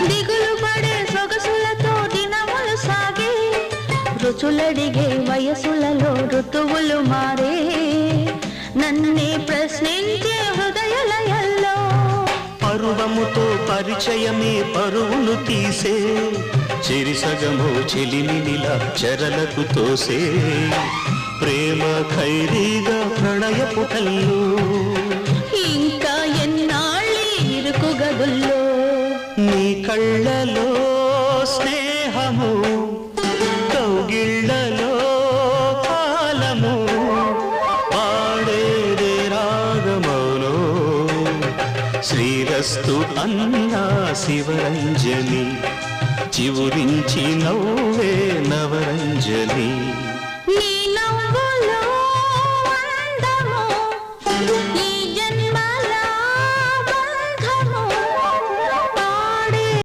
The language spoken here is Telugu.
దిగులు పడే సొగసులతో దినములు సాగే రుచులడిగే వయసులలో ఋతువులు మారే నన్నే ప్రశ్నించే హృదయలయల్లో పరువముతో పరిచయమే పరువులు తీసే చెరిసగము చెలిమినిలా చెరలకు తోసే ప్రేమ ఖైదీగా ప్రణయపు కల్లు ఇంకా ఎన్నాళ్ళీ ఇరుకు గదుల్లో నీ కళ్ళలో స్నేహము కౌగిళ్ళలో కాలము పాడేదే రాగమౌనో శ్రీరస్తు అన్నా శివరంజని చివురించి నవ్వే నవరంజని నీ నవ్వులో